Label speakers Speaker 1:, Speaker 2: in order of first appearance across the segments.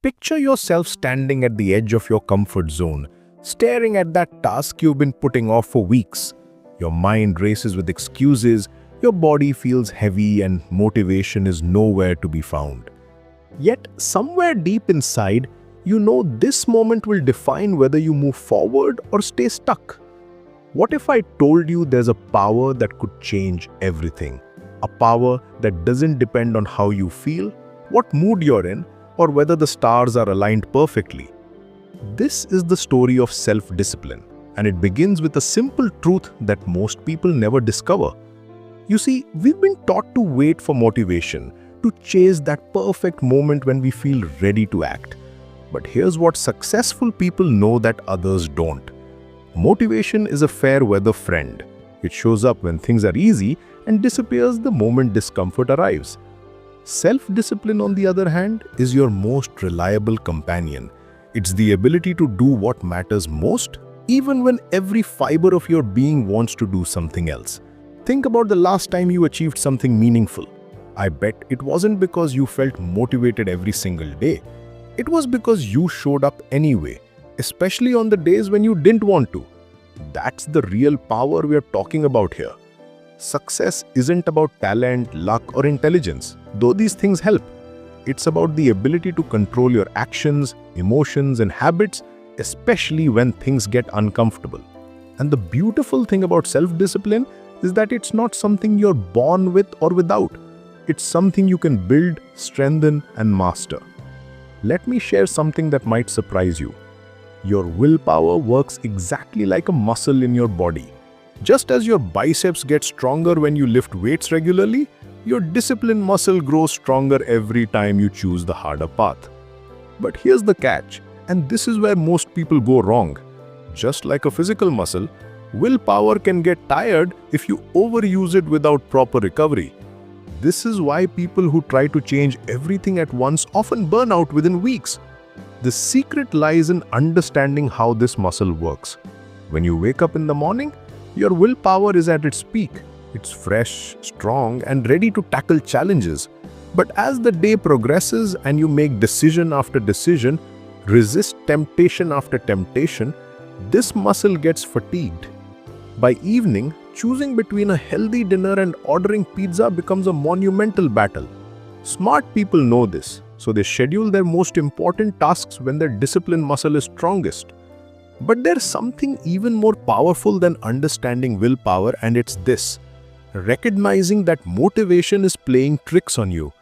Speaker 1: Picture yourself standing at the edge of your comfort zone, staring at that task you've been putting off for weeks. Your mind races with excuses, your body feels heavy, and motivation is nowhere to be found. Yet, somewhere deep inside, you know this moment will define whether you move forward or stay stuck. What if I told you there's a power that could change everything? A power that doesn't depend on how you feel, what mood you're in, or whether the stars are aligned perfectly. This is the story of self-discipline, and it begins with a simple truth that most people never discover. You see, we've been taught to wait for motivation, to chase that perfect moment when we feel ready to act. But here's what successful people know that others don't. Motivation is a fair-weather friend. It shows up when things are easy and disappears the moment discomfort arrives. Self-discipline, on the other hand, is your most reliable companion. It's the ability to do what matters most, even when every fiber of your being wants to do something else. Think about the last time you achieved something meaningful. I bet it wasn't because you felt motivated every single day. It was because you showed up anyway, especially on the days when you didn't want to. That's the real power we're talking about here. Success isn't about talent, luck, or intelligence, though these things help. It's about the ability to control your actions, emotions, and habits, especially when things get uncomfortable. And the beautiful thing about self-discipline is that it's not something you're born with or without. It's something you can build, strengthen, and master. Let me share something that might surprise you. Your willpower works exactly like a muscle in your body. Just as your biceps get stronger when you lift weights regularly, your discipline muscle grows stronger every time you choose the harder path. But here's the catch, and this is where most people go wrong. Just like a physical muscle, willpower can get tired if you overuse it without proper recovery. This is why people who try to change everything at once often burn out within weeks. The secret lies in understanding how this muscle works. When you wake up in the morning, your willpower is at its peak. It's fresh, strong, and ready to tackle challenges. But as the day progresses and you make decision after decision, resist temptation after temptation, this muscle gets fatigued. By evening, choosing between a healthy dinner and ordering pizza becomes a monumental battle. Smart people know this, so they schedule their most important tasks when their discipline muscle is strongest. But there's something even more powerful than understanding willpower, and it's this: recognizing that motivation is playing tricks on you.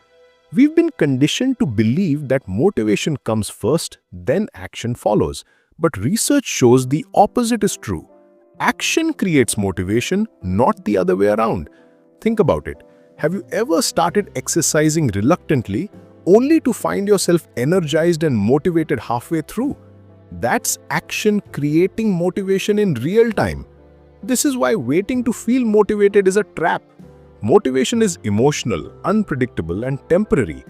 Speaker 1: We've been conditioned to believe that motivation comes first, then action follows. But research shows the opposite is true. Action creates motivation, not the other way around. Think about it. Have you ever started exercising reluctantly, only to find yourself energized and motivated halfway through? That's action creating motivation in real time. This is why waiting to feel motivated is a trap. Motivation is emotional, unpredictable, and temporary.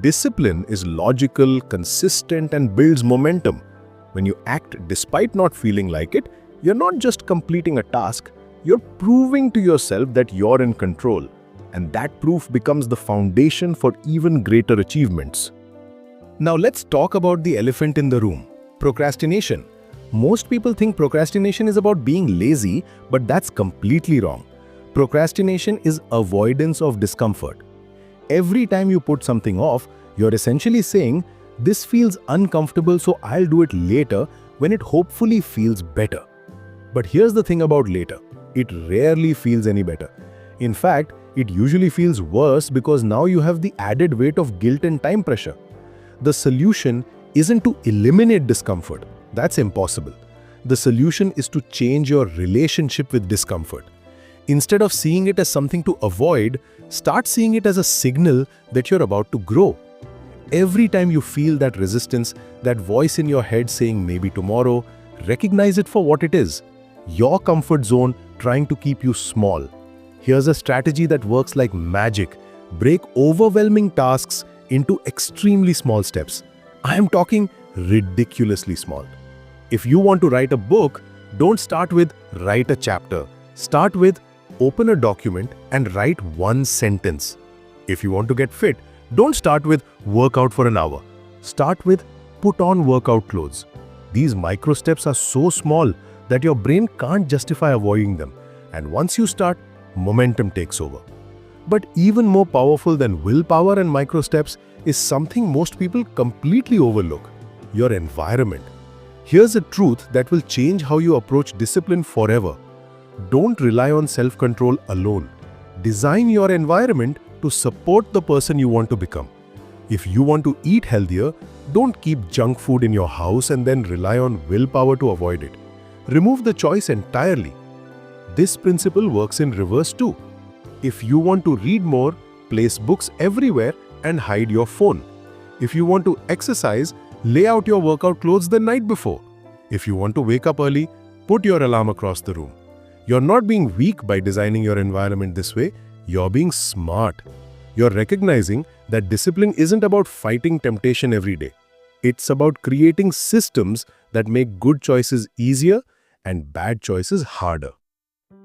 Speaker 1: Discipline is logical, consistent, and builds momentum. When you act despite not feeling like it, you're not just completing a task, you're proving to yourself that you're in control. And that proof becomes the foundation for even greater achievements. Now let's talk about the elephant in the room: procrastination. Most people think procrastination is about being lazy, but that's completely wrong. Procrastination is avoidance of discomfort. Every time you put something off, you're essentially saying, "This feels uncomfortable, so I'll do it later when it hopefully feels better." But here's the thing about later: it rarely feels any better. In fact, it usually feels worse because now you have the added weight of guilt and time pressure. The solution isn't to eliminate discomfort. That's impossible. The solution is to change your relationship with discomfort. Instead of seeing it as something to avoid, start seeing it as a signal that you're about to grow. Every time you feel that resistance, that voice in your head saying maybe tomorrow, recognize it for what it is: your comfort zone trying to keep you small. Here's a strategy that works like magic. Break overwhelming tasks into extremely small steps. I am talking ridiculously small. If you want to write a book, don't start with write a chapter. Start with open a document and write one sentence. If you want to get fit, don't start with work out for an hour. Start with put on workout clothes. These micro steps are so small that your brain can't justify avoiding them. And once you start, momentum takes over. But even more powerful than willpower and micro steps is something most people completely overlook: your environment. Here's a truth that will change how you approach discipline forever. Don't rely on self-control alone. Design your environment to support the person you want to become. If you want to eat healthier, don't keep junk food in your house and then rely on willpower to avoid it. Remove the choice entirely. This principle works in reverse too. If you want to read more, place books everywhere and hide your phone. If you want to exercise, lay out your workout clothes the night before. If you want to wake up early, put your alarm across the room. You're not being weak by designing your environment this way, you're being smart. You're recognizing that discipline isn't about fighting temptation every day. It's about creating systems that make good choices easier and bad choices harder.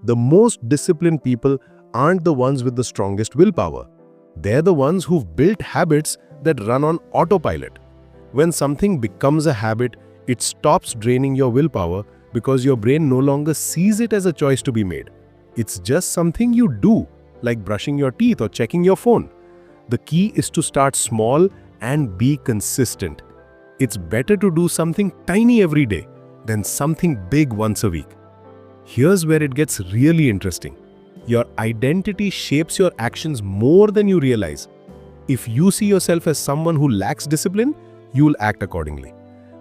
Speaker 1: The most disciplined people aren't the ones with the strongest willpower. They're the ones who've built habits that run on autopilot. When something becomes a habit, it stops draining your willpower because your brain no longer sees it as a choice to be made. It's just something you do, like brushing your teeth or checking your phone. The key is to start small and be consistent. It's better to do something tiny every day than something big once a week. Here's where it gets really interesting. Your identity shapes your actions more than you realize. If you see yourself as someone who lacks discipline, you'll act accordingly.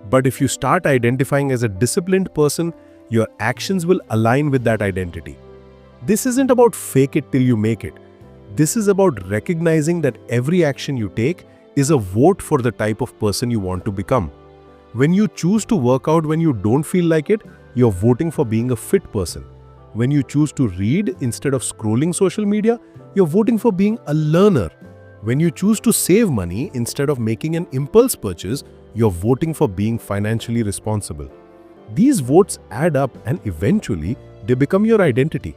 Speaker 1: But if you start identifying as a disciplined person, your actions will align with that identity. This isn't about fake it till you make it. This is about recognizing that every action you take is a vote for the type of person you want to become. When you choose to work out when you don't feel like it, you're voting for being a fit person. When you choose to read instead of scrolling social media, you're voting for being a learner. When you choose to save money instead of making an impulse purchase, you're voting for being financially responsible. These votes add up and eventually they become your identity.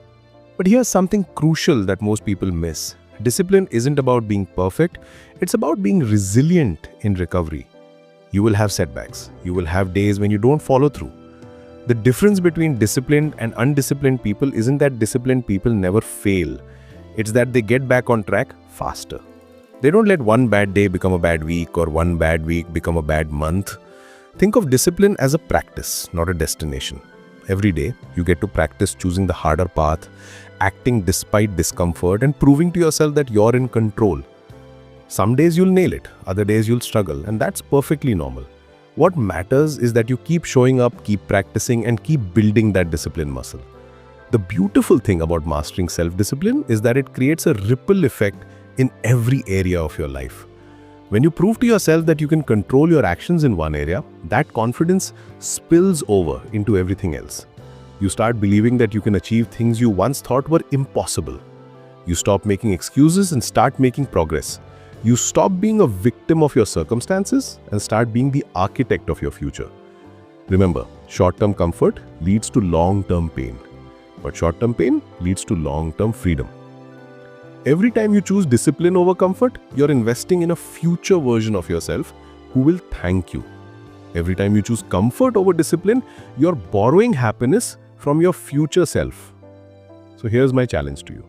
Speaker 1: But here's something crucial that most people miss. Discipline isn't about being perfect, it's about being resilient in recovery. You will have setbacks. You will have days when you don't follow through. The difference between disciplined and undisciplined people isn't that disciplined people never fail. It's that they get back on track faster. They don't let one bad day become a bad week or one bad week become a bad month. Think of discipline as a practice, not a destination. Every day, you get to practice choosing the harder path, acting despite discomfort, and proving to yourself that you're in control. Some days you'll nail it, other days you'll struggle, and that's perfectly normal. What matters is that you keep showing up, keep practicing, and keep building that discipline muscle. The beautiful thing about mastering self-discipline is that it creates a ripple effect in every area of your life. When you prove to yourself that you can control your actions in one area, that confidence spills over into everything else. You start believing that you can achieve things you once thought were impossible. You stop making excuses and start making progress. You stop being a victim of your circumstances and start being the architect of your future. Remember, short-term comfort leads to long-term pain, but short-term pain leads to long-term freedom. Every time you choose discipline over comfort, you're investing in a future version of yourself who will thank you. Every time you choose comfort over discipline, you're borrowing happiness from your future self. So here's my challenge to you.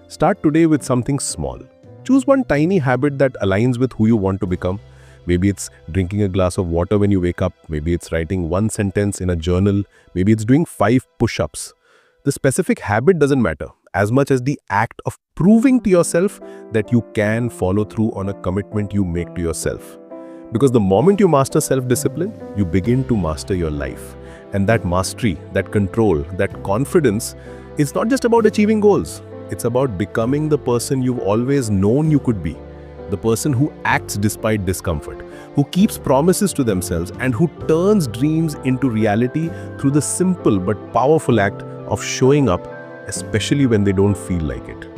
Speaker 1: Start today with something small. Choose one tiny habit that aligns with who you want to become. Maybe it's drinking a glass of water when you wake up. Maybe it's writing one sentence in a journal. Maybe it's doing 5 push-ups. The specific habit doesn't matter as much as the act of proving to yourself that you can follow through on a commitment you make to yourself. Because the moment you master self-discipline, you begin to master your life. And that mastery, that control, that confidence, it's not just about achieving goals. It's about becoming the person you've always known you could be. The person who acts despite discomfort, who keeps promises to themselves, and who turns dreams into reality through the simple but powerful act of showing up, especially when they don't feel like it.